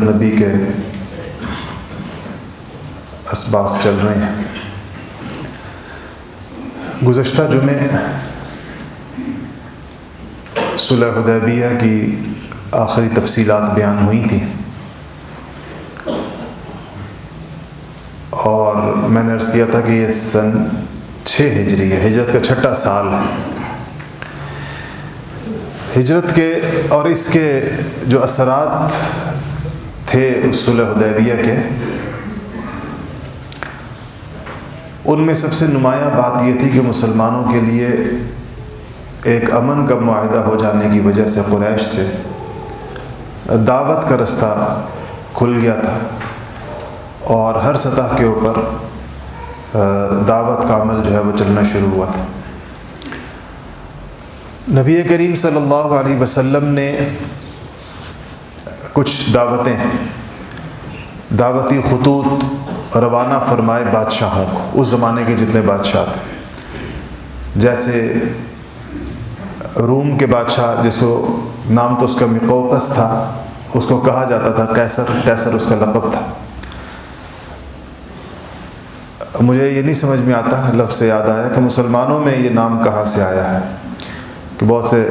نبی کے اسباق چل رہے ہیں۔ گزشتہ جمعے صلح حدیبیہ کی آخری تفصیلات بیان ہوئی تھیں، اور میں نے عرض کیا تھا کہ یہ سن 6 ہجری ہے، ہجرت کا 6واں سال ہے۔ ہجرت کے اور اس کے جو اثرات تھے اس صلح حدیبیہ کے، ان میں سب سے نمایاں بات یہ تھی کہ مسلمانوں کے لیے ایک امن کا معاہدہ ہو جانے کی وجہ سے قریش سے دعوت کا رستہ کھل گیا تھا، اور ہر سطح کے اوپر دعوت کا عمل جو ہے وہ چلنا شروع ہوا تھا۔ نبی کریم صلی اللہ علیہ وسلم نے کچھ دعوتی خطوط روانہ فرمائے بادشاہوں کو، اس زمانے کے جتنے بادشاہ تھے، جیسے روم کے بادشاہ، جس کو نام تو اس کا مقوقس تھا، اس کو کہا جاتا تھا قیصر اس کا لقب تھا۔ مجھے یہ نہیں سمجھ میں آتا، لفظ سے یاد آیا کہ مسلمانوں میں یہ نام کہاں سے آیا ہے، کہ بہت سے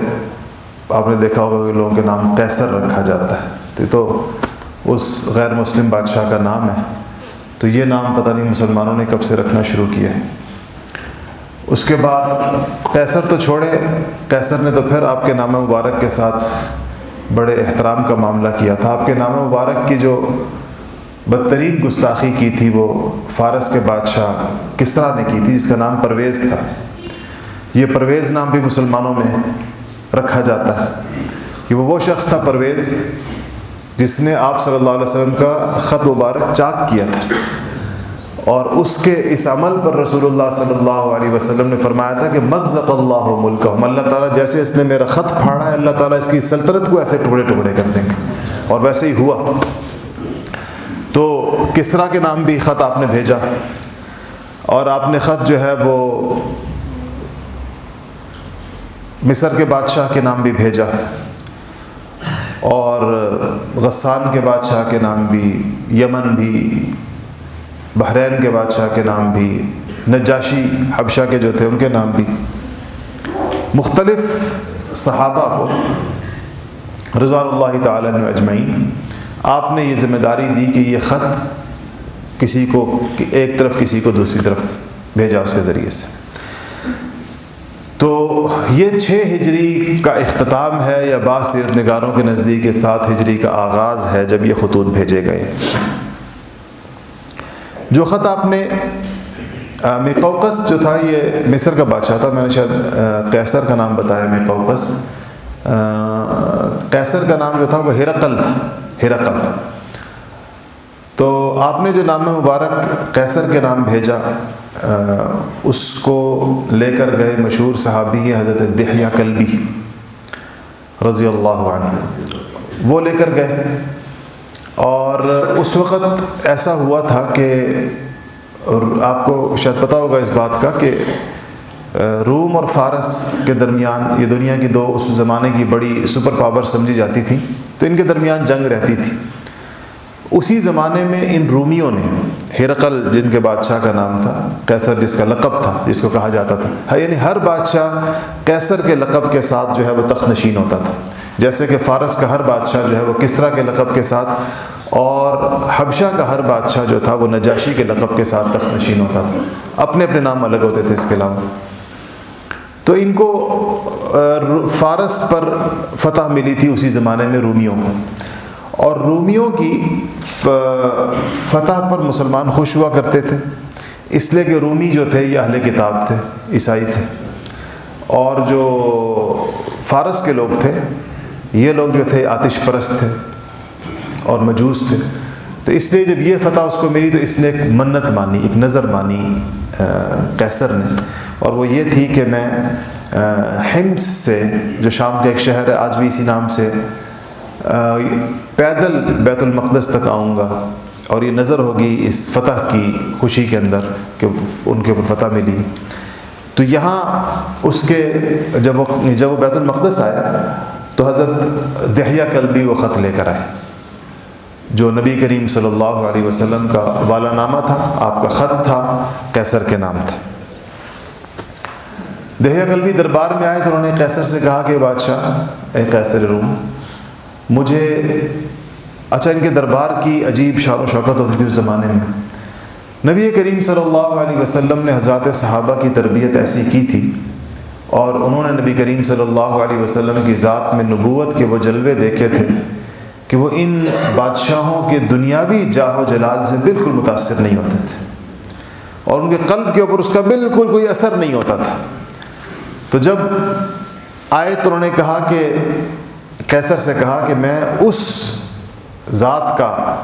آپ نے دیکھا ہوگا کہ لوگوں کے نام قیصر رکھا جاتا ہے، تو اس غیر مسلم بادشاہ کا نام ہے، تو یہ نام پتہ نہیں مسلمانوں نے کب سے رکھنا شروع کیا ہے۔ اس کے بعد قیصر تو چھوڑے، قیصر نے تو پھر آپ کے نام مبارک کے ساتھ بڑے احترام کا معاملہ کیا تھا۔ آپ کے نام مبارک کی جو بدترین گستاخی کی تھی وہ فارس کے بادشاہ کسریٰ نے کی تھی، جس کا نام پرویز تھا۔ یہ پرویز نام بھی مسلمانوں میں رکھا جاتا ہے کہ وہ شخص تھا پرویز جس نے آپ صلی اللہ علیہ وسلم کا خط مبارک چاک کیا تھا، اور اس کے اس عمل پر رسول اللہ صلی اللہ علیہ وسلم نے فرمایا تھا کہ مزق اللہ ملکہم، اللہ تعالیٰ جیسے اس نے میرا خط پھاڑا ہے، اللہ تعالیٰ اس کی سلطنت کو ایسے ٹکڑے ٹکڑے کر دیں گے، اور ویسے ہی ہوا۔ تو کسریٰ کے نام بھی خط آپ نے بھیجا، اور آپ نے خط جو ہے وہ مصر کے بادشاہ کے نام بھی بھیجا، اور غسان کے بادشاہ کے نام بھی، یمن بھی، بحرین کے بادشاہ کے نام بھی، نجاشی حبشہ کے جو تھے ان کے نام بھی، مختلف صحابہ کو رضوان اللہ تعالی عنہم اجمعین آپ نے یہ ذمہ داری دی کہ یہ خط کسی کو ایک طرف کسی کو دوسری طرف بھیجا اس کے ذریعے سے۔ تو یہ 6 ہجری کا اختتام ہے، یا بعض سیرت نگاروں کے نزدیک 7 ہجری کا آغاز ہے جب یہ خطوط بھیجے گئے۔ جو خط آپ نے مقوقس جو تھا، یہ مصر کا بادشاہ تھا، میں نے شاید قیصر کا نام بتایا، مقوقس، قیصر کا نام جو تھا وہ ہرقل تھا، ہرقل۔ تو آپ نے جو نام مبارک قیصر کے نام بھیجا، اس کو لے کر گئے مشہور صحابی ہیں حضرت دحیہ کلبی رضی اللہ عنہ، وہ لے کر گئے، اور اس وقت ایسا ہوا تھا کہ آپ کو شاید پتہ ہوگا اس بات کا کہ روم اور فارس کے درمیان، یہ دنیا کی 2 اس زمانے کی بڑی سپر پاور سمجھی جاتی تھی، تو ان کے درمیان جنگ رہتی تھی۔ اسی زمانے میں ان رومیوں نے ہرقل، جن کے بادشاہ کا نام تھا قیصر، جس کا لقب تھا، جس کو کہا جاتا تھا، یعنی ہر بادشاہ قیصر کے لقب کے ساتھ جو ہے وہ تخت نشین ہوتا تھا، جیسے کہ فارس کا ہر بادشاہ جو ہے وہ کسریٰ کے لقب کے ساتھ، اور حبشہ کا ہر بادشاہ جو تھا وہ نجاشی کے لقب کے ساتھ تخت نشین ہوتا تھا، اپنے اپنے نام الگ ہوتے تھے اس کے علاوہ۔ تو ان کو فارس پر فتح ملی تھی اسی زمانے میں رومیوں کو، اور رومیوں کی فتح پر مسلمان خوش ہوا کرتے تھے، اس لیے کہ رومی جو تھے یہ اہل کتاب تھے، عیسائی تھے، اور جو فارس کے لوگ تھے یہ لوگ جو تھے آتش پرست تھے اور مجوس تھے۔ تو اس لیے جب یہ فتح اس کو ملی تو اس نے ایک منت مانی، ایک نظر مانی قیصر نے، اور وہ یہ تھی کہ میں حمص سے، جو شام کا ایک شہر ہے آج بھی اسی نام سے، پیدل بیت المقدس تک آؤں گا، اور یہ نظر ہوگی اس فتح کی خوشی کے اندر کہ ان کے اوپر فتح ملی۔ تو یہاں اس کے جب وہ بیت المقدس آیا تو حضرت دحیہ کلبی وہ خط لے کر آئے، جو نبی کریم صلی اللہ علیہ وسلم کا والا نامہ تھا، آپ کا خط تھا، قیصر کے نام تھا۔ دہیہ کلبی دربار میں آئے تو انہوں نے قیصر سے کہا کہ بادشاہ اے قیصر روم، مجھے اچھا ان کے دربار کی عجیب شان و شوکت ہوتی تھی اس زمانے میں۔ نبی کریم صلی اللہ علیہ وسلم نے حضرات صحابہ کی تربیت ایسی کی تھی، اور انہوں نے نبی کریم صلی اللہ علیہ وسلم کی ذات میں نبوت کے وہ جلوے دیکھے تھے کہ وہ ان بادشاہوں کے دنیاوی جاہ و جلال سے بالکل متاثر نہیں ہوتے تھے، اور ان کے قلب کے اوپر اس کا بالکل کوئی اثر نہیں ہوتا تھا۔ تو جب آئے تو انہوں نے کہا کہ قیصر سے کہا کہ میں اس ذات کا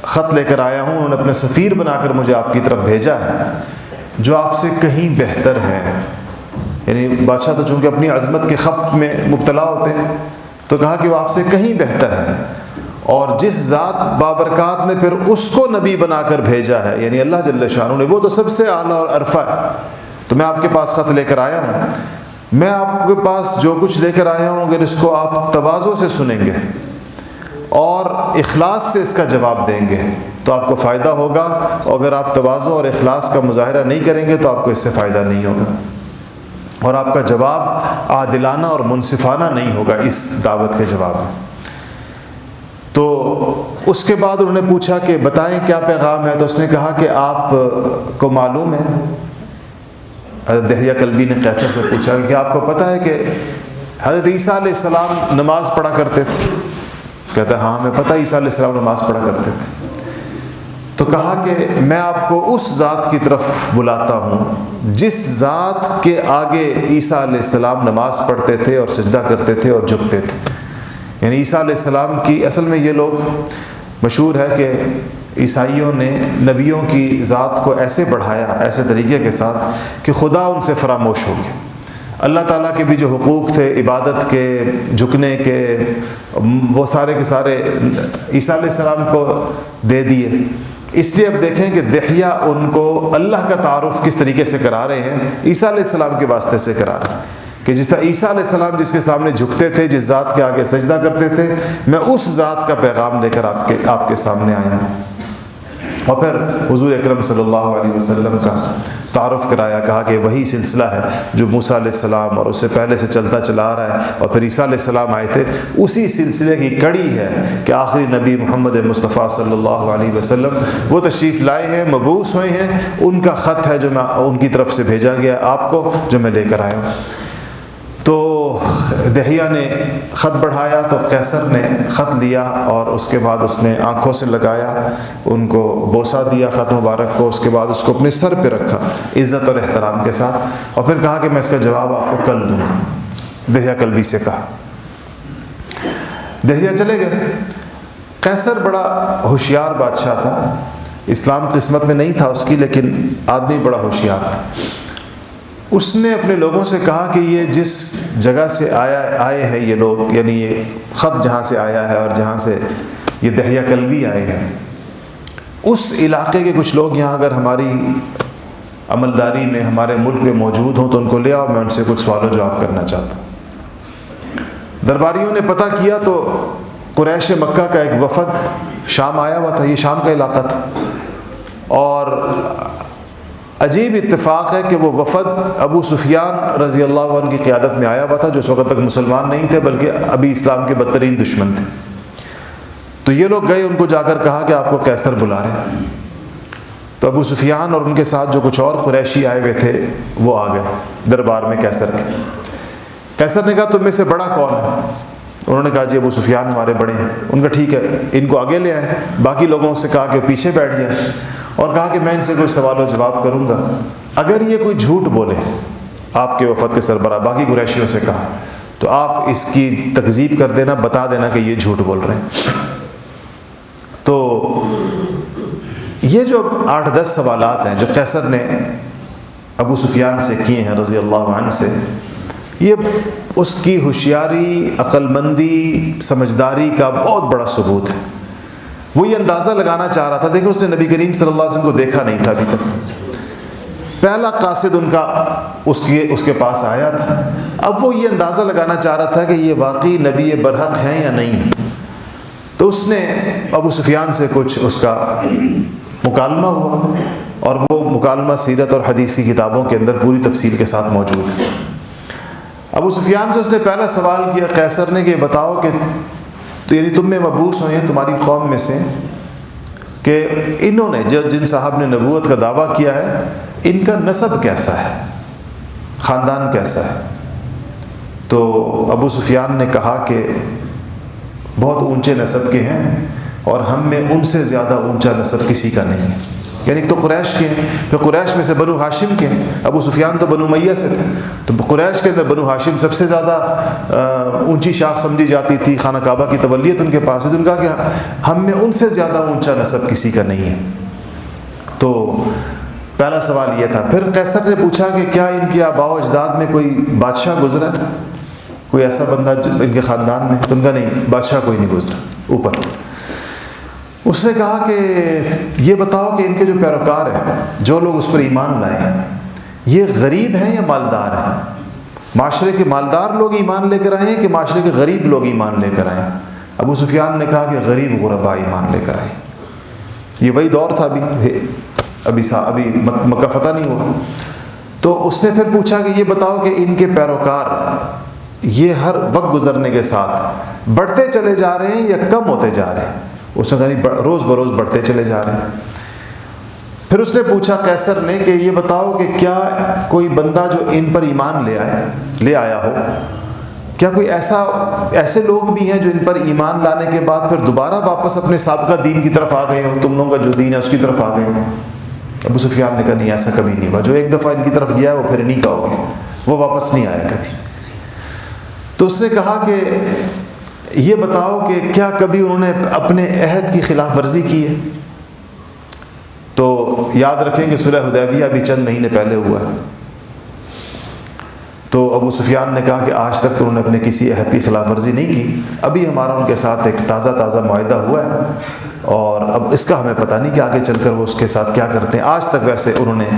خط لے کر آیا ہوں، انہوں نے اپنے سفیر بنا کر مجھے آپ کی طرف بھیجا ہے، جو آپ سے کہیں بہتر ہے۔ یعنی بادشاہ تو چونکہ اپنی عظمت کے خبت میں مبتلا ہوتے ہیں، تو کہا کہ وہ آپ سے کہیں بہتر ہے، اور جس ذات بابرکات نے پھر اس کو نبی بنا کر بھیجا ہے، یعنی اللہ جل شانہ نے، وہ تو سب سے اعلیٰ اور عرفہ ہے۔ تو میں آپ کے پاس خط لے کر آیا ہوں، میں آپ کے پاس جو کچھ لے کر آیا ہوں، اگر اس کو آپ تواضع سے سنیں گے اور اخلاص سے اس کا جواب دیں گے تو آپ کو فائدہ ہوگا، اور اگر آپ تواضع اور اخلاص کا مظاہرہ نہیں کریں گے تو آپ کو اس سے فائدہ نہیں ہوگا، اور آپ کا جواب عادلانہ اور منصفانہ نہیں ہوگا اس دعوت کے جواب میں۔ تو اس کے بعد انہوں نے پوچھا کہ بتائیں کیا پیغام ہے، تو اس نے کہا کہ آپ کو معلوم ہے، حضرت دہیہ کلبی نے قیصر سے پوچھا کہ آپ کو پتہ ہے کہ حضرت عیسیٰ علیہ السلام نماز پڑھا کرتے تھے؟ کہتا ہے ہاں ہمیں پتہ عیسیٰ علیہ السلام نماز پڑھا کرتے تھے۔ تو کہا کہ میں آپ کو اس ذات کی طرف بلاتا ہوں جس ذات کے آگے عیسیٰ علیہ السلام نماز پڑھتے تھے اور سجدہ کرتے تھے اور جھکتے تھے۔ یعنی عیسیٰ علیہ السلام کی اصل میں یہ لوگ مشہور ہے کہ عیسائیوں نے نبیوں کی ذات کو ایسے بڑھایا ایسے طریقے کے ساتھ کہ خدا ان سے فراموش ہو گیا۔ اللہ تعالیٰ کے بھی جو حقوق تھے عبادت کے، جھکنے کے، وہ سارے کے سارے عیسیٰ علیہ السلام کو دے دیے۔ اس لیے اب دیکھیں کہ دہیہ ان کو اللہ کا تعارف کس طریقے سے کرا رہے ہیں، عیسیٰ علیہ السلام کے واسطے سے کرا رہے ہیں کہ جس طرح عیسیٰ علیہ السلام جس کے سامنے جھکتے تھے، جس ذات کے آگے سجدہ کرتے تھے، میں اس ذات کا پیغام لے کر آپ کے سامنے آیا ہوں۔ اور پھر حضور اکرم صلی اللہ علیہ وسلم کا تعارف کرایا، کہا کہ وہی سلسلہ ہے جو موسیٰ علیہ السلام اور اس سے پہلے سے چلتا چلا آ رہا ہے، اور پھر عیسیٰ علیہ السلام آئے تھے، اسی سلسلے کی کڑی ہے کہ آخری نبی محمد مصطفیٰ صلی اللہ علیہ وسلم وہ تشریف لائے ہیں، مبعوث ہوئے ہیں، ان کا خط ہے جو میں ان کی طرف سے بھیجا گیا آپ کو، جو میں لے کر آیا ہوں۔ تو دہیہ نے خط بڑھایا تو قیصر نے خط لیا، اور اس کے بعد اس نے آنکھوں سے لگایا، ان کو بوسہ دیا خط مبارک کو، اس کے بعد اس کو اپنے سر پہ رکھا عزت اور احترام کے ساتھ، اور پھر کہا کہ میں اس کا جواب آپ کو کل دوں گا۔ دہیہ کلبی سے کہا، دہیہ چلے گئے۔ قیصر بڑا ہوشیار بادشاہ تھا، اسلام قسمت میں نہیں تھا اس کی، لیکن آدمی بڑا ہوشیار تھا۔ اس نے اپنے لوگوں سے کہا کہ یہ جس جگہ سے آئے ہیں یہ لوگ، یعنی یہ خط جہاں سے آیا ہے اور جہاں سے یہ دہیہ کلبی آئے ہیں، اس علاقے کے کچھ لوگ یہاں اگر ہماری عملداری میں ہمارے ملک میں موجود ہوں تو ان کو لے آؤ، میں ان سے کچھ سوال و جواب کرنا چاہتا ہوں۔ درباریوں نے پتہ کیا تو قریش مکہ کا ایک وفد شام آیا ہوا تھا، یہ شام کا علاقہ تھا، اور عجیب اتفاق ہے کہ وہ وفد ابو سفیان رضی اللہ عنہ کی قیادت میں آیا ہوا تھا، جو اس وقت تک مسلمان نہیں تھے بلکہ ابھی اسلام کے بدترین دشمن تھے۔ تو یہ لوگ گئے، ان کو جا کر کہا کہ آپ کو قیصر بلا رہے ہیں۔ تو ابو سفیان اور ان کے ساتھ جو کچھ اور قریشی آئے ہوئے تھے وہ آ گئے دربار میں قیصر کے۔ قیصر نے کہا تم میں سے بڑا کون ہے؟ انہوں نے کہا جی ابو سفیان ہمارے بڑے ہیں۔ ان کا ٹھیک ہے، ان کو آگے لے آئیں۔ باقی لوگوں سے کہا کہ وہ پیچھے بیٹھ جائیں، اور کہا کہ میں ان سے کوئی سوال و جواب کروں گا، اگر یہ کوئی جھوٹ بولے آپ کے وفد کے سربراہ، باقی قریشیوں سے کہا، تو آپ اس کی تکذیب کر دینا، بتا دینا کہ یہ جھوٹ بول رہے ہیں۔ تو یہ جو 8-10 سوالات ہیں جو قیصر نے ابو سفیان سے کیے ہیں رضی اللہ عنہ سے، یہ اس کی ہوشیاری، عقل مندی، سمجھداری کا بہت بڑا ثبوت ہے۔ وہ یہ اندازہ لگانا چاہ رہا تھا، دیکھیں اس نے نبی کریم صلی اللہ علیہ وسلم کو دیکھا نہیں تھا ابھی تک، پہلا قاصد ان کا اس کے پاس آیا تھا، اب وہ یہ اندازہ لگانا چاہ رہا تھا کہ یہ واقعی نبی برحق ہیں یا نہیں ہیں۔ تو اس نے ابو سفیان سے کچھ اس کا مکالمہ ہوا، اور وہ مکالمہ سیرت اور حدیث کی کتابوں کے اندر پوری تفصیل کے ساتھ موجود ہے۔ ابو سفیان سے اس نے پہلا سوال کیا قیصر نے کہ بتاؤ کہ یعنی تم میں مبعوث ہوئے ہیں تمہاری قوم میں سے کہ انہوں نے جن صاحب نے نبوت کا دعویٰ کیا ہے ان کا نسب کیسا ہے، خاندان کیسا ہے؟ تو ابو سفیان نے کہا کہ بہت اونچے نسب کے ہیں، اور ہم میں ان سے زیادہ اونچا نسب کسی کا نہیں ہے۔ یعنی تو قریش کے ہیں، پھر قریش میں سے بنو ہاشم کے ہیں، ابو سفیان تو بنو امیہ سے تھے، تو قریش کے اندر بنو ہاشم سب سے زیادہ اونچی شاخ سمجھی جاتی تھی، خانہ کعبہ کی تولیت ان کے پاس ہے، تو ان کا کہ ہم میں ان سے زیادہ اونچا نسب کسی کا نہیں ہے۔ تو پہلا سوال یہ تھا۔ پھر قیصر نے پوچھا کہ کیا ان کے آباء و اجداد میں کوئی بادشاہ گزرا ہے، کوئی ایسا بندہ ان کے خاندان میں؟ تو ان کا نہیں، بادشاہ کوئی نہیں گزرا اوپر۔ اس نے کہا کہ یہ بتاؤ کہ ان کے جو پیروکار ہیں، جو لوگ اس پر ایمان لائے ہیں، یہ غریب ہیں یا مالدار ہیں؟ معاشرے کے مالدار لوگ ایمان لے کر آئے ہیں کہ معاشرے کے غریب لوگ ایمان لے کر آئے ہیں؟ ابو سفیان نے کہا کہ غریب غربا ایمان لے کر آئے۔ یہ وہی دور تھا، ابھی مکہ فتح نہیں ہوا۔ تو اس نے پھر پوچھا کہ یہ بتاؤ کہ ان کے پیروکار یہ ہر وقت گزرنے کے ساتھ بڑھتے چلے جا رہے ہیں یا کم ہوتے جا رہے ہیں؟ اس نے کہا روز بروز بڑھتے چلے جا رہے ہیں۔ پھر اس نے پوچھا قیصر نے کہ یہ بتاؤ کہ کیا کوئی بندہ جو ان پر ایمان لے آیا ہو، کیا کوئی ایسے لوگ بھی ہیں جو ان پر ایمان لانے کے بعد پھر دوبارہ واپس اپنے سابقہ دین کی طرف آ گئے ہو، تم لوگوں کا جو دین ہے اس کی طرف آ گئے ہو؟ ابو سفیان نے کہا نہیں، ایسا کبھی نہیں ہوا، جو ایک دفعہ ان کی طرف گیا ہے وہ پھر نہیں کہو گے، وہ واپس نہیں آیا کبھی۔ تو اس نے کہا کہ یہ بتاؤ کہ کیا کبھی انہوں نے اپنے عہد کی خلاف ورزی کی ہے؟ تو یاد رکھیں کہ صلح حدیبیہ ابھی چند مہینے پہلے ہوا ہے۔ تو ابو سفیان نے کہا کہ آج تک تو انہوں نے اپنے کسی عہد کی خلاف ورزی نہیں کی، ابھی ہمارا ان کے ساتھ ایک تازہ معاہدہ ہوا ہے، اور اب اس کا ہمیں پتہ نہیں کہ آگے چل کر وہ اس کے ساتھ کیا کرتے ہیں۔ آج تک ویسے انہوں نے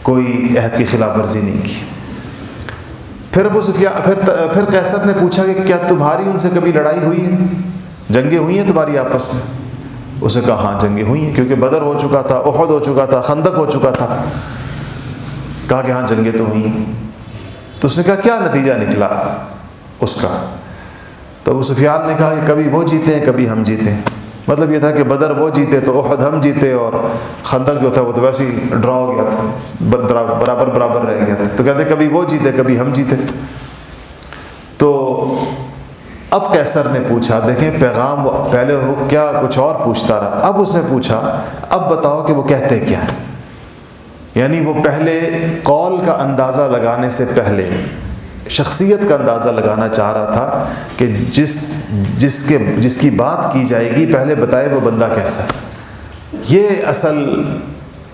کوئی عہد کی خلاف ورزی نہیں کی۔ پھر ابو سفیان پھر قیصر نے پوچھا کہ کیا تمہاری ان سے کبھی لڑائی ہوئی ہے، جنگیں ہوئی ہیں تمہاری آپس میں؟ اس نے کہا ہاں جنگیں ہوئی ہیں، کیونکہ بدر ہو چکا تھا، احد ہو چکا تھا، خندق ہو چکا تھا۔ کہا کہ ہاں جنگیں تو ہوئی ہیں۔ تو اس نے کہا کیا نتیجہ نکلا اس کا؟ تو ابو سفیان نے کہا کہ کبھی وہ جیتے ہیں کبھی ہم جیتے ہیں۔ مطلب یہ تھا کہ بدر وہ جیتے تو احد ہم جیتے، اور خندق جو تھا وہ تو ویسے ہی ڈرا ہو گیا تھا، برابر رہ گیا تھا۔ تو کہتے کبھی وہ جیتے کبھی ہم جیتے۔ تو اب قیصر نے پوچھا، دیکھیں پیغام پہلے وہ کیا کچھ اور پوچھتا رہا، اب اس نے پوچھا اب بتاؤ کہ وہ کہتے کیا ہیں۔ یعنی وہ پہلے قول کا اندازہ لگانے سے پہلے شخصیت کا اندازہ لگانا چاہ رہا تھا کہ جس کی بات کی جائے گی پہلے بتائے وہ بندہ کیسا ہے۔ یہ اصل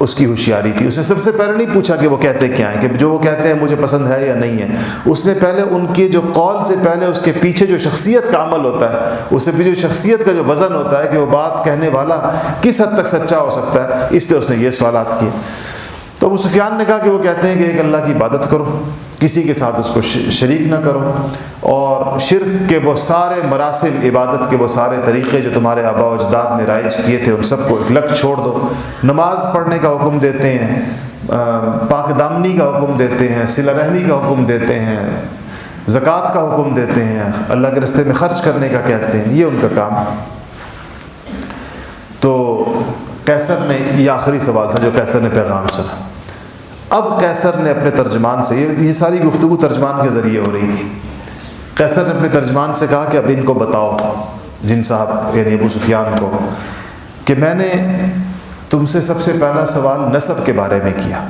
اس کی ہوشیاری تھی۔ اس نے سب سے پہلے نہیں پوچھا کہ وہ کہتے کیا ہیں، کہ جو وہ کہتے ہیں مجھے پسند ہے یا نہیں ہے۔ اس نے پہلے ان کے جو قول سے پہلے اس کے پیچھے جو شخصیت کا عمل ہوتا ہے، اس سے پیچھے شخصیت کا جو وزن ہوتا ہے کہ وہ بات کہنے والا کس حد تک سچا ہو سکتا ہے، اس لیے اس نے یہ سوالات کیے۔ تو ابو سفیان نے کہا کہ وہ کہتے ہیں کہ ایک اللہ کی عبادت کرو، کسی کے ساتھ اس کو شریک نہ کرو، اور شرک کے وہ سارے مراسل، عبادت کے وہ سارے طریقے جو تمہارے آباء و اجداد نے رائج کیے تھے ان سب کو اکلک چھوڑ دو۔ نماز پڑھنے کا حکم دیتے ہیں، پاک دامنی کا حکم دیتے ہیں، صلہ رحمی کا حکم دیتے ہیں، زکوٰۃ کا حکم دیتے ہیں، اللہ کے راستے میں خرچ کرنے کا کہتے ہیں، یہ ان کا کام۔ تو قیصر نے، یہ آخری سوال تھا جو قیصر نے پیغام سنا۔ اب قیصر نے اپنے ترجمان سے، یہ ساری گفتگو ترجمان کے ذریعے ہو رہی تھی، قیصر نے اپنے ترجمان سے کہا کہ اب ان کو بتاؤ، جن صاحب یعنی ابو سفیان کو، کہ میں نے تم سے سب سے پہلا سوال نسب کے بارے میں کیا،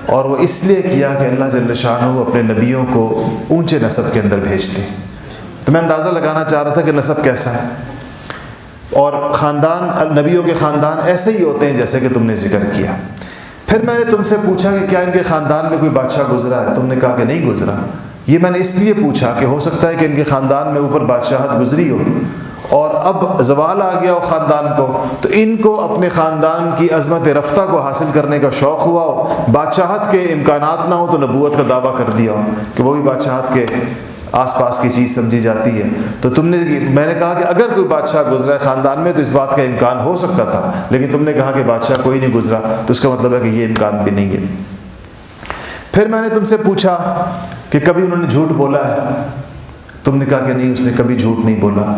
اور وہ اس لیے کیا کہ اللہ جل شانہ اپنے نبیوں کو اونچے نسب کے اندر بھیجتے ہیں، تو میں اندازہ لگانا چاہ رہا تھا کہ نسب کیسا ہے، اور خاندان، نبیوں کے خاندان ایسے ہی ہوتے ہیں جیسے کہ تم نے ذکر کیا۔ پھر میں نے تم سے پوچھا کہ کیا ان کے خاندان میں کوئی بادشاہ گزرا ہے، تم نے کہا کہ نہیں گزرا۔ یہ میں نے اس لیے پوچھا کہ ہو سکتا ہے کہ ان کے خاندان میں اوپر بادشاہت گزری ہو، اور اب زوال آ گیا ہو خاندان کو، تو ان کو اپنے خاندان کی عظمت رفتہ کو حاصل کرنے کا شوق ہوا ہو، بادشاہت کے امکانات نہ ہو تو نبوت کا دعویٰ کر دیا ہو کہ وہ بھی بادشاہت کے آس پاس کی چیز سمجھی جاتی ہے. تو میں نے کہا کہ اگر کوئی بادشاہ گزرا ہے خاندان میں تو اس بات کا امکان ہو سکتا تھا، لیکن تم نے کہا کہ بادشاہ کوئی نہیں گزرا، تو اس کا مطلب ہے کہ یہ امکان بھی نہیں ہے. پھر میں نے تم سے پوچھا کہ کبھی انہوں نے جھوٹ بولا ہے؟ تم نے کہا کہ نہیں، اس نے کبھی جھوٹ نہیں بولا.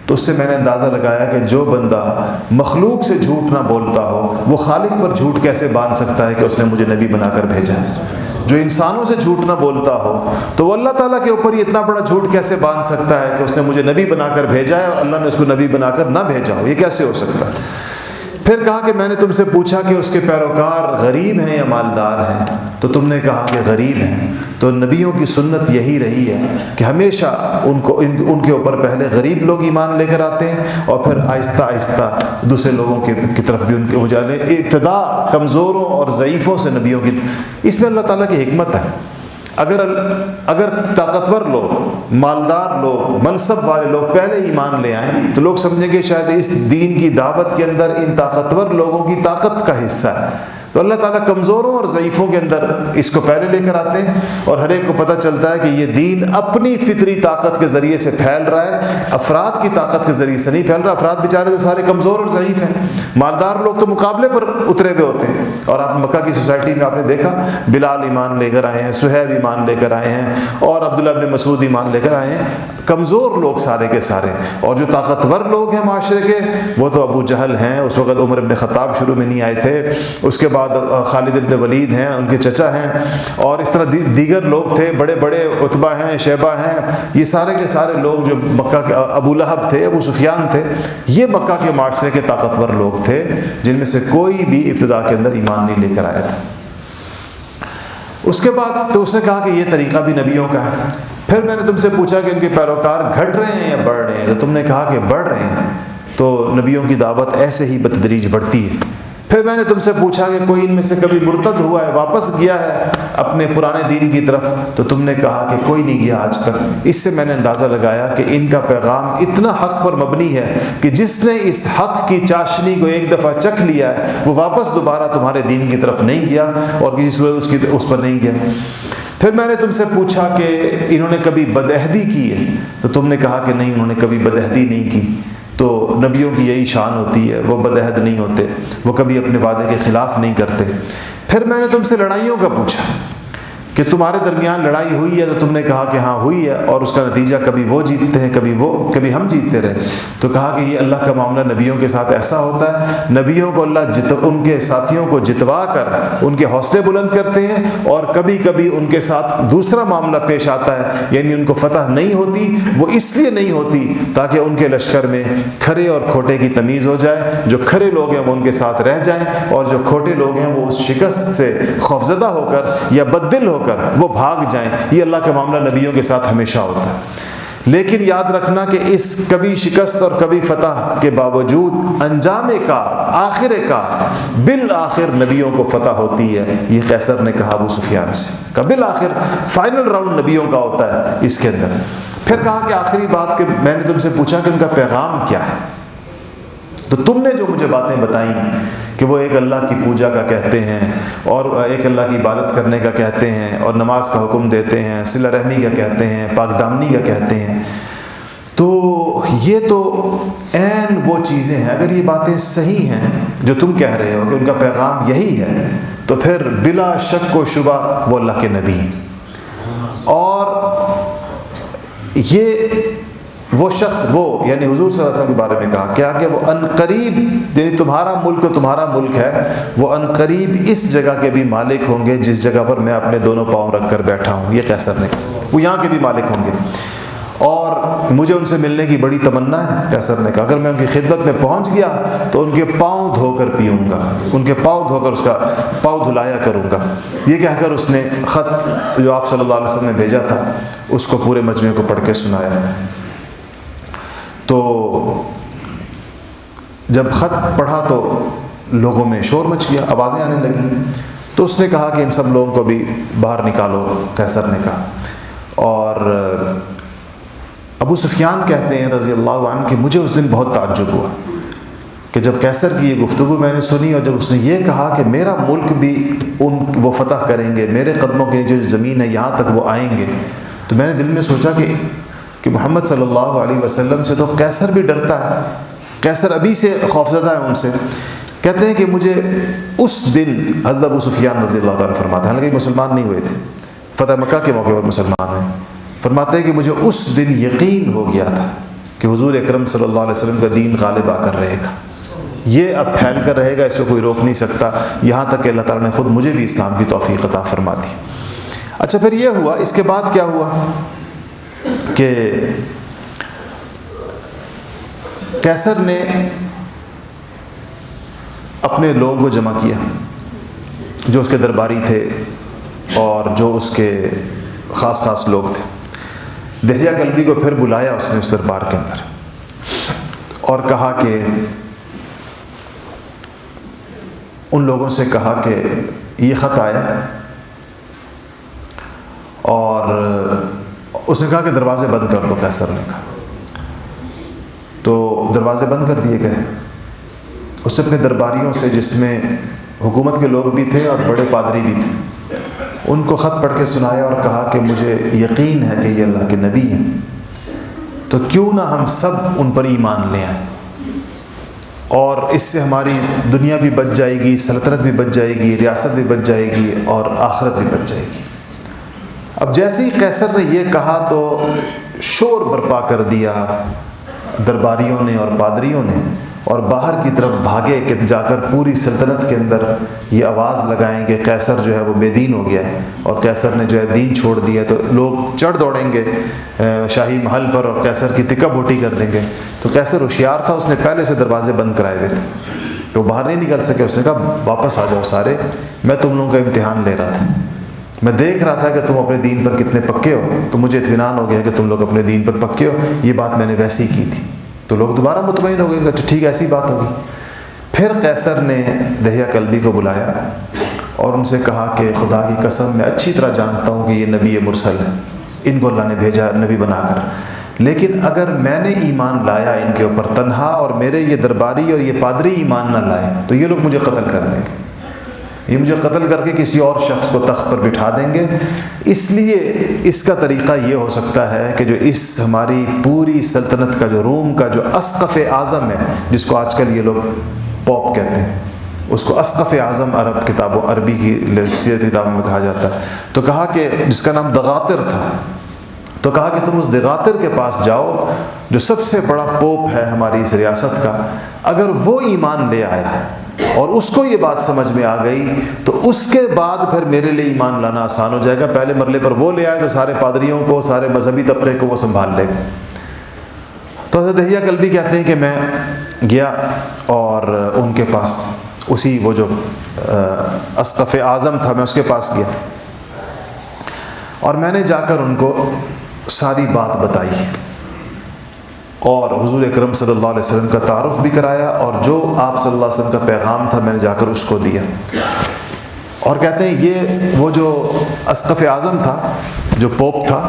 تو اس سے میں نے اندازہ لگایا کہ جو بندہ مخلوق سے جھوٹ نہ بولتا ہو وہ خالق پر جھوٹ کیسے باندھ سکتا ہے کہ اس نے مجھے نبی بنا کر بھیجا ہے. جو انسانوں سے جھوٹ نہ بولتا ہو تو وہ اللہ تعالیٰ کے اوپر یہ اتنا بڑا جھوٹ کیسے باندھ سکتا ہے کہ اس نے مجھے نبی بنا کر بھیجا ہے اور اللہ نے اس کو نبی بنا کر نہ بھیجا ہو؟ یہ کیسے ہو سکتا ہے؟ پھر کہا کہ میں نے تم سے پوچھا کہ اس کے پیروکار غریب ہیں یا مالدار ہیں؟ تو تم نے کہا کہ غریب ہیں. تو نبیوں کی سنت یہی رہی ہے کہ ہمیشہ ان کے اوپر پہلے غریب لوگ ایمان لے کر آتے ہیں اور پھر آہستہ آہستہ دوسرے لوگوں کی طرف بھی ان کے ہو جانے. ابتدا کمزوروں اور ضعیفوں سے نبیوں کی. اس میں اللہ تعالیٰ کی حکمت ہے. اگر طاقتور لوگ، مالدار لوگ، منصب والے لوگ پہلے ایمان لے آئیں تو لوگ سمجھیں گے شاید اس دین کی دعوت کے اندر ان طاقتور لوگوں کی طاقت کا حصہ ہے. تو اللہ تعالیٰ کمزوروں اور ضعیفوں کے اندر اس کو پہلے لے کر آتے ہیں اور ہر ایک کو پتہ چلتا ہے کہ یہ دین اپنی فطری طاقت کے ذریعے سے پھیل رہا ہے، افراد کی طاقت کے ذریعے سے نہیں پھیل رہا. افراد بیچارے تو سارے کمزور اور ضعیف ہیں، مالدار لوگ تو مقابلے پر اترے ہوئے ہوتے ہیں. اور آپ مکہ کی سوسائٹی میں آپ نے دیکھا بلال ایمان لے کر آئے ہیں، صہیب ایمان لے کر آئے ہیں اور عبداللہ بن مسعود ایمان لے کر آئے ہیں. کمزور لوگ سارے کے سارے، اور جو طاقتور لوگ ہیں معاشرے کے وہ تو ابو جہل ہیں. اس وقت عمر بن خطاب شروع میں نہیں آئے تھے. اس کے بعد خالد بن ولید ہیں، ان کے چچا ہیں، اور اس طرح دیگر لوگ تھے، بڑے بڑے عتبہ ہیں، شیبہ ہیں. یہ سارے کے سارے لوگ جو مکہ کے، ابو لہب تھے، ابو سفیان تھے، یہ مکہ کے معاشرے کے طاقتور لوگ تھے جن میں سے کوئی بھی ابتدا کے اندر ایمان نہیں لے کر آیا تھا. اس کے بعد تو اس نے کہا کہ یہ طریقہ بھی نبیوں کا ہے. پھر میں نے تم سے پوچھا کہ ان کے پیروکار گھٹ رہے ہیں یا بڑھ رہے ہیں؟ تو تم نے کہا کہ بڑھ رہے ہیں. تو نبیوں کی دعوت ایسے ہی بتدریج بڑھتی ہے. پھر میں نے تم سے پوچھا کہ کوئی ان میں سے کبھی مرتد ہوا ہے، واپس گیا ہے اپنے پرانے دین کی طرف؟ تو تم نے کہا کہ کوئی نہیں گیا آج تک. اس سے میں نے اندازہ لگایا کہ ان کا پیغام اتنا حق پر مبنی ہے کہ جس نے اس حق کی چاشنی کو ایک دفعہ چکھ لیا ہے وہ واپس دوبارہ تمہارے دین کی طرف نہیں گیا اور کسی صورت اس پر نہیں گیا. پھر میں نے تم سے پوچھا کہ انہوں نے کبھی بدعہدی کی ہے؟ تو تم نے کہا کہ نہیں، انہوں نے کبھی بدعہدی نہیں کی. تو نبیوں کی یہی شان ہوتی ہے، وہ بدعہد نہیں ہوتے، وہ کبھی اپنے وعدے کے خلاف نہیں کرتے. پھر میں نے تم سے لڑائیوں کا پوچھا کہ تمہارے درمیان لڑائی ہوئی ہے؟ تو تم نے کہا کہ ہاں ہوئی ہے، اور اس کا نتیجہ کبھی وہ جیتتے ہیں، کبھی ہم جیتتے رہے. تو کہا کہ یہ اللہ کا معاملہ نبیوں کے ساتھ ایسا ہوتا ہے. نبیوں کو اللہ ان کے ساتھیوں کو جتوا کر ان کے حوصلے بلند کرتے ہیں، اور کبھی کبھی ان کے ساتھ دوسرا معاملہ پیش آتا ہے، یعنی ان کو فتح نہیں ہوتی. وہ اس لیے نہیں ہوتی تاکہ ان کے لشکر میں کھرے اور کھوٹے کی تمیز ہو جائے. جو کھرے لوگ ہیں وہ ان کے ساتھ رہ جائیں، اور جو کھوٹے لوگ ہیں وہ اس شکست سے خوفزدہ ہو کر یا بددل ہو کر وہ بھاگ جائیں. یہ اللہ کا معاملہ نبیوں کے ساتھ ہمیشہ ہوتا ہے. لیکن یاد رکھنا کہ اس کبھی شکست اور کبھی فتح کے باوجود انجام کار، آخر کار، بالآخر نبیوں کو فتح ہوتی ہے. یہ قیصر نے کہا ابو سفیان سے، کہ بالآخر فائنل راؤنڈ نبیوں کا ہوتا ہے اس کے اندر. پھر کہا کہ آخری بات کہ میں نے تم سے پوچھا کہ ان کا پیغام کیا ہے؟ تو تم نے جو مجھے باتیں بتائیں کہ وہ ایک اللہ کی پوجا کا کہتے ہیں اور ایک اللہ کی عبادت کرنے کا کہتے ہیں اور نماز کا حکم دیتے ہیں، صلہ رحمی کا کہتے ہیں، پاک دامنی کا کہتے ہیں، تو یہ تو عین وہ چیزیں ہیں. اگر یہ باتیں صحیح ہیں جو تم کہہ رہے ہو کہ ان کا پیغام یہی ہے، تو پھر بلا شک و شبہ وہ اللہ کے نبی ہیں. اور یہ وہ شخص، وہ یعنی حضور صلی اللہ علیہ وسلم کے بارے میں کہا کیا کہ وہ عنقریب، یعنی تمہارا ملک تو تمہارا ملک ہے، وہ عنقریب اس جگہ کے بھی مالک ہوں گے جس جگہ پر میں اپنے دونوں پاؤں رکھ کر بیٹھا ہوں. یہ قیصر نے کہا وہ یہاں کے بھی مالک ہوں گے، اور مجھے ان سے ملنے کی بڑی تمنا ہے. قیصر نے کہا اگر میں ان کی خدمت میں پہنچ گیا تو ان کے پاؤں دھو کر پیوں گا، ان کے پاؤں دھو کر اس کا پاؤں دھلایا کروں گا. یہ کہہ کر اس نے خط جو آپ صلی اللہ علیہ وسلم نے بھیجا تھا اس کو پورے مجمع کو پڑھ کے سنایا. تو جب خط پڑھا تو لوگوں میں شور مچ گیا، آوازیں آنے لگیں. تو اس نے کہا کہ ان سب لوگوں کو بھی باہر نکالو، قیصر نے کہا. اور ابو سفیان کہتے ہیں رضی اللہ عنہ کہ مجھے اس دن بہت تعجب ہوا کہ جب قیصر کی یہ گفتگو میں نے سنی، اور جب اس نے یہ کہا کہ میرا ملک بھی وہ فتح کریں گے، میرے قدموں کی جو زمین ہے یہاں تک وہ آئیں گے، تو میں نے دل میں سوچا کہ محمد صلی اللہ علیہ وسلم سے تو قیصر بھی ڈرتا ہے، قیصر ابھی سے خوفزدہ ہے ان سے۔ کہتے ہیں کہ مجھے اس دن حضرت ابو سفیان رضی اللہ تعالیٰ فرماتے ہیں، حالانکہ مسلمان نہیں ہوئے تھے، فتح مکہ کے موقع پر مسلمان ہوئے، فرماتے ہیں کہ مجھے اس دن یقین ہو گیا تھا کہ حضور اکرم صلی اللہ علیہ وسلم کا دین غالب آ کر رہے گا، یہ اب پھیل کر رہے گا، اس کو کوئی روک نہیں سکتا، یہاں تک کہ اللہ تعالیٰ نے خود مجھے بھی اسلام کی توفیق عطا فرما دی۔ اچھا پھر یہ ہوا، اس کے بعد کیا ہوا کہ قیصر نے اپنے لوگوں کو جمع کیا جو اس کے درباری تھے اور جو اس کے خاص خاص لوگ تھے۔ دہیہ کلبی کو پھر بلایا اس نے اس دربار کے اندر اور کہا کہ ان لوگوں سے کہا کہ یہ خط آیا اور اس نے کہا کہ دروازے بند کر دو، قیصر نے کہا۔ تو دروازے بند کر دیے گئے۔ اس نے اپنے درباریوں سے، جس میں حکومت کے لوگ بھی تھے اور بڑے پادری بھی تھے، ان کو خط پڑھ کے سنایا اور کہا کہ مجھے یقین ہے کہ یہ اللہ کے نبی ہیں، تو کیوں نہ ہم سب ان پر ایمان لے آئیں، اور اس سے ہماری دنیا بھی بچ جائے گی، سلطنت بھی بچ جائے گی، ریاست بھی بچ جائے گی اور آخرت بھی بچ جائے گی۔ اب جیسے ہی قیصر نے یہ کہا تو شور برپا کر دیا درباریوں نے اور پادریوں نے، اور باہر کی طرف بھاگے کہ جا کر پوری سلطنت کے اندر یہ آواز لگائیں کہ قیصر جو ہے وہ بے دین ہو گیا ہے اور قیصر نے جو ہے دین چھوڑ دیا، تو لوگ چڑھ دوڑیں گے شاہی محل پر اور قیصر کی تکہ بوٹی کر دیں گے۔ تو قیصر ہوشیار تھا، اس نے پہلے سے دروازے بند کرائے ہوئے تھے، تو باہر نہیں نکل سکے۔ اس نے کہا واپس آ جاؤ سارے، میں تم لوگوں کا امتحان لے رہا تھا، میں دیکھ رہا تھا کہ تم اپنے دین پر کتنے پکے ہو، تو مجھے اطمینان ہو گیا کہ تم لوگ اپنے دین پر پکے ہو، یہ بات میں نے ویسی کی تھی۔ تو لوگ دوبارہ مطمئن ہو گئے کہ ٹھیک ایسی بات ہوگی۔ پھر قیصر نے دہیہ کلبی کو بلایا اور ان سے کہا کہ خدا کی قسم میں اچھی طرح جانتا ہوں کہ یہ نبی مرسل ہے، ان کو اللہ نے بھیجا نبی بنا کر، لیکن اگر میں نے ایمان لایا ان کے اوپر تنہا اور میرے یہ درباری اور یہ پادری ایمان نہ لائے تو یہ لوگ مجھے قتل کر دیں گے، یہ مجھے قتل کر کے کسی اور شخص کو تخت پر بٹھا دیں گے۔ اس لیے اس کا طریقہ یہ ہو سکتا ہے کہ جو اس ہماری پوری سلطنت کا جو روم کا جو اسقف اعظم ہے، جس کو آج کل یہ لوگ پوپ کہتے ہیں، اس کو اسقف اعظم عرب کتابوں عربی کی سیرت کتابوں میں کہا جاتا ہے، تو کہا کہ جس کا نام دغاتر تھا، تو کہا کہ تم اس دغاتر کے پاس جاؤ جو سب سے بڑا پوپ ہے ہماری اس ریاست کا، اگر وہ ایمان لے آیا اور اس کو یہ بات سمجھ میں آ گئی تو اس کے بعد پھر میرے لیے ایمان لانا آسان ہو جائے گا، پہلے مرلے پر وہ لے آئے تو سارے پادریوں کو، سارے مذہبی طبقے کو وہ سنبھال لے گا۔ تو حضرت دہیہ کلبی کہتے ہیں کہ میں گیا اور ان کے پاس اسی وہ جو اسقف اعظم تھا میں اس کے پاس گیا اور میں نے جا کر ان کو ساری بات بتائی اور حضور اکرم صلی اللہ علیہ وسلم کا تعارف بھی کرایا، اور جو آپ صلی اللہ علیہ وسلم کا پیغام تھا میں نے جا کر اس کو دیا۔ اور کہتے ہیں یہ وہ جو اسقف اعظم تھا، جو پوپ تھا،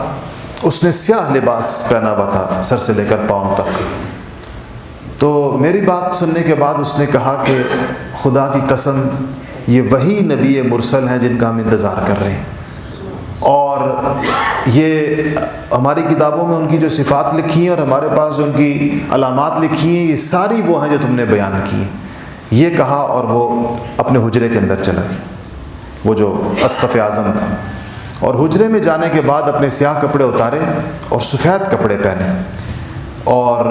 اس نے سیاہ لباس پہنا ہوا تھا سر سے لے کر پاؤں تک۔ تو میری بات سننے کے بعد اس نے کہا کہ خدا کی قسم یہ وہی نبی مرسل ہیں جن کا ہم انتظار کر رہے ہیں، اور یہ ہماری کتابوں میں ان کی جو صفات لکھی ہیں اور ہمارے پاس جو ان کی علامات لکھی ہیں، یہ ساری وہ ہیں جو تم نے بیان کی ہیں۔ یہ کہا اور وہ اپنے حجرے کے اندر چلا گیا، وہ جو اسقف اعظم تھا، اور حجرے میں جانے کے بعد اپنے سیاہ کپڑے اتارے اور سفید کپڑے پہنے، اور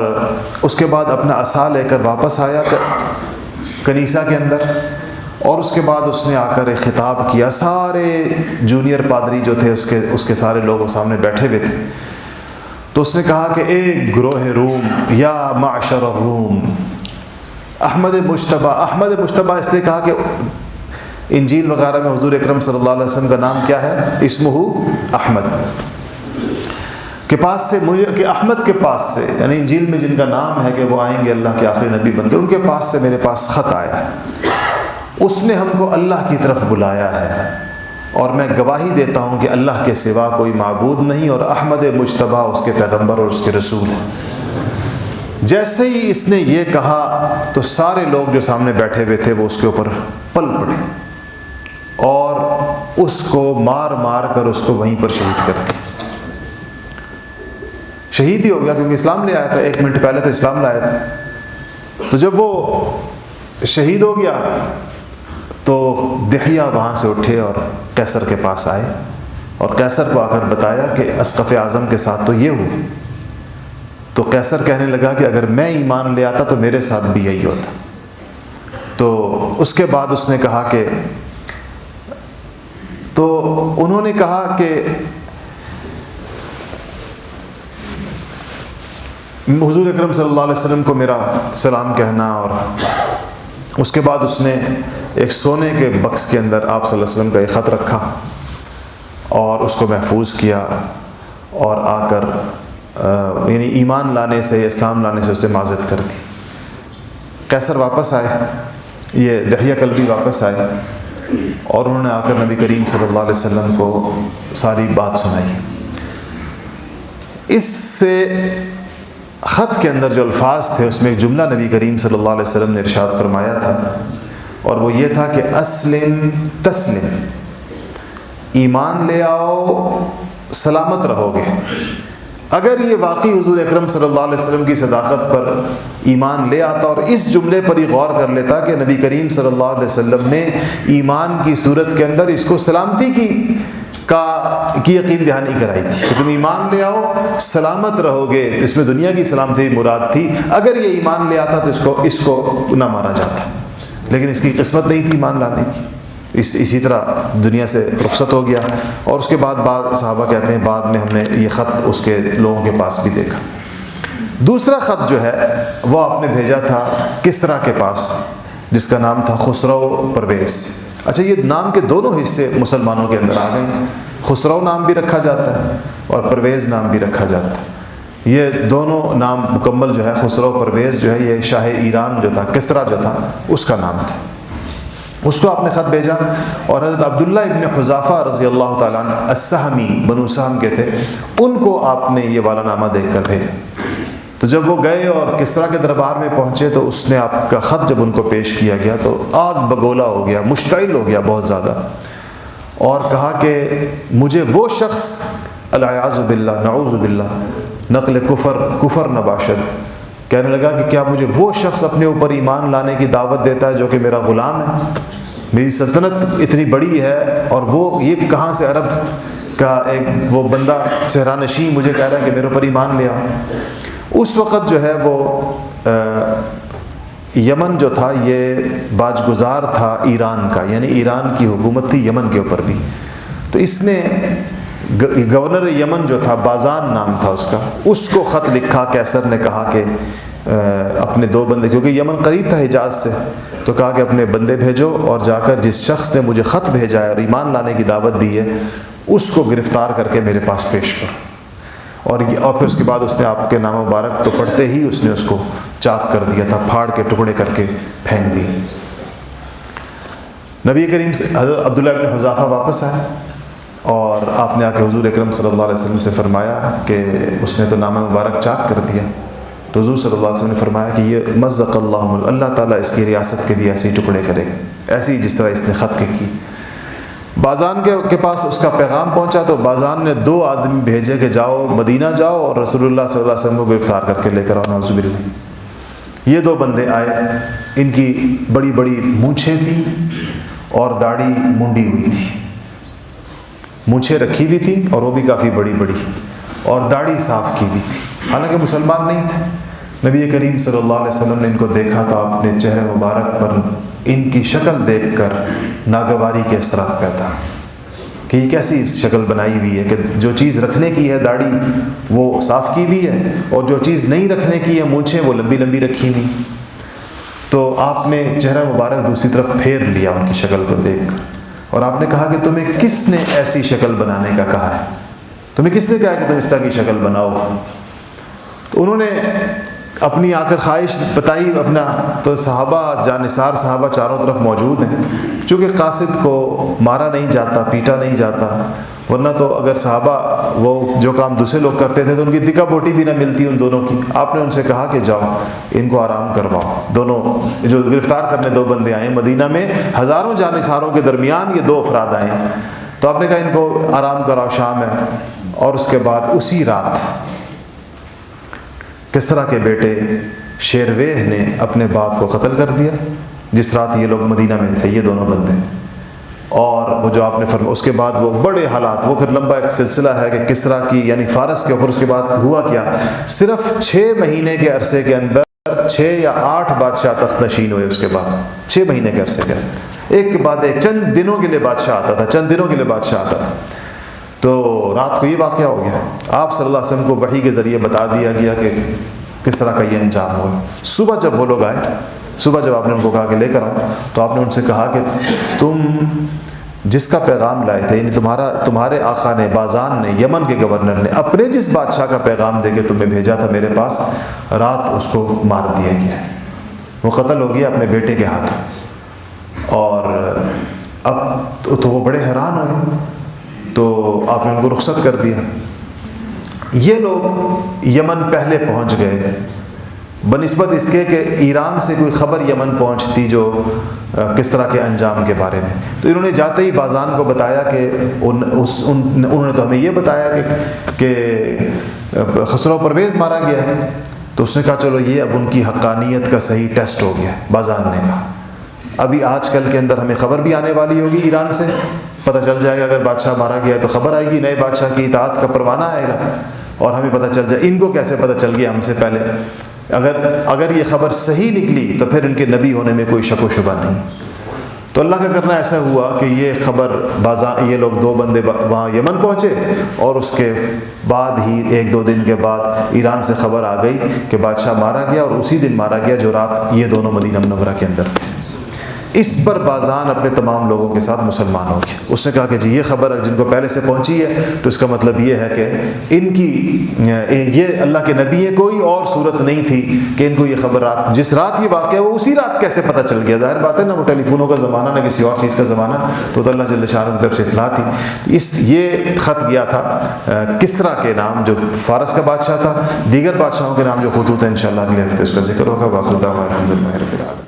اس کے بعد اپنا عصا لے کر واپس آیا کنیسہ کے اندر، اور اس کے بعد اس نے آ کر ایک خطاب کیا۔ سارے جونیئر پادری جو تھے اس کے سارے لوگ سامنے بیٹھے ہوئے تھے، تو اس نے کہا کہ اے گروہ روم، یا معشر الروم، احمد مجتبیٰ اس نے کہا کہ انجیل وغیرہ میں حضور اکرم صلی اللہ علیہ وسلم کا نام کیا ہے؟ اسمہ احمد کے پاس سے، مجھے کہ احمد کے پاس سے، یعنی انجیل میں جن کا نام ہے کہ وہ آئیں گے اللہ کے آخری نبی بن کے، ان کے پاس سے میرے پاس خط آیا ہے، اس نے ہم کو اللہ کی طرف بلایا ہے، اور میں گواہی دیتا ہوں کہ اللہ کے سوا کوئی معبود نہیں، اور احمد مجتبیٰ اس کے پیغمبر اور اس کے رسول ہیں۔ جیسے ہی اس نے یہ کہا تو سارے لوگ جو سامنے بیٹھے ہوئے تھے وہ اس کے اوپر پل پڑے اور اس کو مار مار کر اس کو وہیں پر شہید کر دیا۔ شہید ہی ہو گیا کیونکہ اسلام لے آیا تھا، 1 منٹ پہلے تو اسلام لایا تھا۔ تو جب وہ شہید ہو گیا تو دحیہ وہاں سے اٹھے اور قیصر کے پاس آئے اور قیصر کو آ کر بتایا کہ اسقف اعظم کے ساتھ تو یہ ہوا۔ تو قیصر کہنے لگا کہ اگر میں ایمان لے آتا تو میرے ساتھ بھی یہی ہوتا۔ تو اس کے بعد اس نے کہا کہ تو انہوں نے کہا کہ حضور اکرم صلی اللہ علیہ وسلم کو میرا سلام کہنا، اور اس کے بعد اس نے ایک سونے کے بکس کے اندر آپ صلی اللہ علیہ وسلم کا ایک خط رکھا اور اس کو محفوظ کیا، اور آ کر یعنی ایمان لانے سے، اسلام لانے سے اسے معذرت کر دی۔ قیصر واپس آئے، یہ دحیہ کلبی واپس آئے اور انہوں نے آ کر نبی کریم صلی اللہ علیہ وسلم کو ساری بات سنائی۔ اس سے خط کے اندر جو الفاظ تھے اس میں ایک جملہ نبی کریم صلی اللہ علیہ وسلم نے ارشاد فرمایا تھا، اور وہ یہ تھا کہ اسلم تسلم، ایمان لے آؤ سلامت رہو گے۔ اگر یہ واقعی حضور اکرم صلی اللہ علیہ وسلم کی صداقت پر ایمان لے آتا اور اس جملے پر ہی غور کر لیتا کہ نبی کریم صلی اللہ علیہ وسلم نے ایمان کی صورت کے اندر اس کو سلامتی کی یقین دہانی کرائی تھی کہ تم ایمان لے آؤ سلامت رہو گے، اس میں دنیا کی سلامتی مراد تھی۔ اگر یہ ایمان لے آتا تو اس کو نہ مارا جاتا، لیکن اس کی قسمت نہیں تھی ایمان لانے کی، اسی طرح دنیا سے رخصت ہو گیا۔ اور اس کے بعد صحابہ کہتے ہیں بعد میں ہم نے یہ خط اس کے لوگوں کے پاس بھی دیکھا۔ دوسرا خط جو ہے وہ آپ نے بھیجا تھا کسریٰ کے پاس، جس کا نام تھا خسرو پرویز۔ اچھا، یہ نام کے دونوں حصے مسلمانوں کے اندر آ گئے ہیں، خسرو نام بھی رکھا جاتا ہے اور پرویز نام بھی رکھا جاتا ہے۔ یہ دونوں نام مکمل جو ہے، خسرو پرویز جو ہے یہ شاہ ایران جو تھا، کسریٰ جو تھا اس کا نام تھا۔ اس کو آپ نے خط بھیجا، اور حضرت عبداللہ ابن حذافہ رضی اللہ تعالیٰ عنہ السہمی، بنو سہم کے تھے، ان کو آپ نے یہ والا نامہ دیکھ کر بھیجا۔ تو جب وہ گئے اور کسریٰ کے دربار میں پہنچے تو اس نے آپ کا خط جب ان کو پیش کیا گیا تو آگ بگولا ہو گیا، مشتعل ہو گیا بہت زیادہ، اور کہا کہ مجھے وہ شخص العیاذ باللہ، نعوذ باللہ، نقل کفر نباشد، کہنے لگا کہ کیا مجھے وہ شخص اپنے اوپر ایمان لانے کی دعوت دیتا ہے جو کہ میرا غلام ہے؟ میری سلطنت اتنی بڑی ہے اور وہ یہ کہاں سے عرب کا ایک وہ بندہ صحرا نشین مجھے کہہ رہا ہے کہ میرے اوپر ایمان لے آؤ۔ اس وقت جو ہے وہ یمن جو تھا یہ باج گزار تھا ایران کا، یعنی ایران کی حکومت تھی یمن کے اوپر بھی۔ تو اس نے گورنر یمن جو تھا، بازان نام تھا اس کا، اس کو خط لکھا۔ قیصر نے کہا کہ اپنے 2 بندے، کیونکہ یمن قریب تھا حجاز سے، تو کہا کہ اپنے بندے بھیجو اور جا کر جس شخص نے مجھے خط بھیجا ہے اور ایمان لانے کی دعوت دی ہے اس کو گرفتار کر کے میرے پاس پیش کرو۔ اور پھر اس کے بعد اس نے آپ کے نام مبارک تو پڑھتے ہی اس نے اس کو چاک کر دیا تھا، پھاڑ کے ٹکڑے کر کے پھینک دی۔ نبی کریم سے حضرت عبداللہ بن حذافہ واپس آئے اور آپ نے آ کے حضور اکرم صلی اللہ علیہ وسلم سے فرمایا کہ اس نے تو نام مبارک چاک کر دیا۔ تو حضور صلی اللہ علیہ وسلم نے فرمایا کہ یہ مزق اللہ تعالیٰ اس کی ریاست کے بھی ایسے ہی ٹکڑے کرے گا، ایسے ہی جس طرح اس نے خط کے کی۔ بازان کے پاس اس کا پیغام پہنچا تو بازان نے 2 آدمی بھیجے کہ جاؤ مدینہ جاؤ اور رسول اللہ صلی اللہ علیہ وسلم کو گرفتار کر کے لے کر آؤ، نعوذ باللہ۔ یہ 2 بندے آئے، ان کی بڑی بڑی مونچھیں تھیں اور داڑھی منڈی ہوئی تھی، مونچھیں رکھی ہوئی تھی اور وہ بھی کافی بڑی بڑی، اور داڑھی صاف کی ہوئی تھی، حالانکہ مسلمان نہیں تھے۔ نبی کریم صلی اللہ علیہ وسلم نے ان کو دیکھا تو آپ نے چہرے مبارک پر ان کی شکل دیکھ کر ناگواری کے اثرات پیدا کہ یہ کیسی شکل بنائی ہوئی ہے کہ جو چیز رکھنے کی ہے داڑھی وہ صاف کی بھی ہے اور جو چیز نہیں رکھنے کی ہے مونچھیں وہ لمبی لمبی رکھی ہوئی۔ تو آپ نے چہرہ مبارک دوسری طرف پھیر لیا ان کی شکل کو دیکھ کر، اور آپ نے کہا کہ تمہیں کس نے ایسی شکل بنانے کا کہا ہے؟ تمہیں کس نے کہا کہ تم اس طرح کی شکل بناؤ؟ تو انہوں نے اپنی آ کر خواہش بتائی اپنا، تو صحابہ جانثار صحابہ چاروں طرف موجود ہیں، چونکہ قاصد کو مارا نہیں جاتا، پیٹا نہیں جاتا، ورنہ تو اگر صحابہ وہ جو کام دوسرے لوگ کرتے تھے تو ان کی دکا بوٹی بھی نہ ملتی ان دونوں کی۔ آپ نے ان سے کہا کہ جاؤ ان کو آرام کرواؤ۔ دونوں جو گرفتار کرنے 2 بندے آئے مدینہ میں، ہزاروں جانثاروں کے درمیان یہ 2 افراد آئے، تو آپ نے کہا ان کو آرام کراؤ، شام ہے۔ اور اس کے بعد اسی رات کسریٰ کے بیٹے شیرویہ نے اپنے باپ کو قتل کر دیا جس رات یہ لوگ مدینہ میں تھے، یہ دونوں بندے. اور وہ جو آپ نے فرمایا اس کے بعد وہ بڑے حالات، وہ پھر لمبا ایک سلسلہ ہے کہ کسریٰ کی یعنی فارس کے اوپر اس کے بعد ہوا کیا. صرف 6 مہینے کے عرصے کے اندر 6 یا 8 بادشاہ تخت نشین ہوئے. اس کے بعد 6 مہینے کے عرصے کے اندر ایک کے بعد ایک، چند دنوں کے لیے بادشاہ آتا تھا، چند دنوں کے لیے بادشاہ آتا تھا. تو رات کو یہ واقعہ ہو گیا. آپ صلی اللہ علیہ وسلم کو وحی کے ذریعے بتا دیا گیا کہ کسریٰ کا یہ انجام ہوا. صبح جب وہ لوگ آئے، صبح جب آپ نے ان کو کہا کہ لے کر آؤ، تو آپ نے ان سے کہا کہ تم جس کا پیغام لائے تھے، یعنی تمہارے آقا نے، بازان نے، یمن کے گورنر نے اپنے جس بادشاہ کا پیغام دے کے تمہیں بھیجا تھا میرے پاس، رات اس کو مار دیا گیا ہے، وہ قتل ہو گیا اپنے بیٹے کے ہاتھوں. اور اب تو وہ بڑے حیران ہوئے، تو آپ نے ان کو رخصت کر دیا. یہ لوگ یمن پہلے پہنچ گئے بنسبت اس کے کہ ایران سے کوئی خبر یمن پہنچتی جو کسریٰ کے انجام کے بارے میں. تو انہوں نے جاتے ہی بازان کو بتایا کہ انہوں نے تو ہمیں یہ بتایا کہ خسرو پرویز مارا گیا ہے. تو اس نے کہا چلو یہ اب ان کی حقانیت کا صحیح ٹیسٹ ہو گیا. بازان نے کہا ابھی آج کل کے اندر ہمیں خبر بھی آنے والی ہوگی ایران سے، پتہ چل جائے گا اگر بادشاہ مارا گیا ہے تو خبر آئے گی، نئے بادشاہ کی اطاعت کا پروانہ آئے گا اور ہمیں پتہ چل جائے. ان کو کیسے پتہ چل گیا ہم سے پہلے؟ اگر یہ خبر صحیح نکلی تو پھر ان کے نبی ہونے میں کوئی شک و شبہ نہیں. تو اللہ کا کرنا ایسا ہوا کہ یہ خبر یہ لوگ 2 بندے وہاں یمن پہنچے اور اس کے بعد ہی 1-2 دن کے بعد ایران سے خبر آ گئی کہ بادشاہ مارا گیا، اور اسی دن مارا گیا جو رات یہ دونوں مدینہ منورہ کے اندر تھے. اس پر بازان اپنے تمام لوگوں کے ساتھ مسلمان ہو گیا. اس نے کہا کہ جی یہ خبر جن کو پہلے سے پہنچی ہے تو اس کا مطلب یہ ہے کہ ان کی یہ اللہ کے نبی ہے، کوئی اور صورت نہیں تھی کہ ان کو یہ خبر جس رات یہ واقعہ وہ اسی رات کیسے پتہ چل گیا. ظاہر بات ہے نا، وہ ٹیلی فونوں کا زمانہ نہ کسی اور چیز کا زمانہ، تو اللہ جل شانہ کی طرف سے اطلاع تھی. یہ خط گیا تھا کسریٰ کے نام جو فارس کا بادشاہ تھا. دیگر بادشاہوں کے نام جو خطوط ہیں انشاءاللہ اگلے ہفتے اس کا ذکر ہوگا. واخر دعوانا الحمدللہ رب العالمین.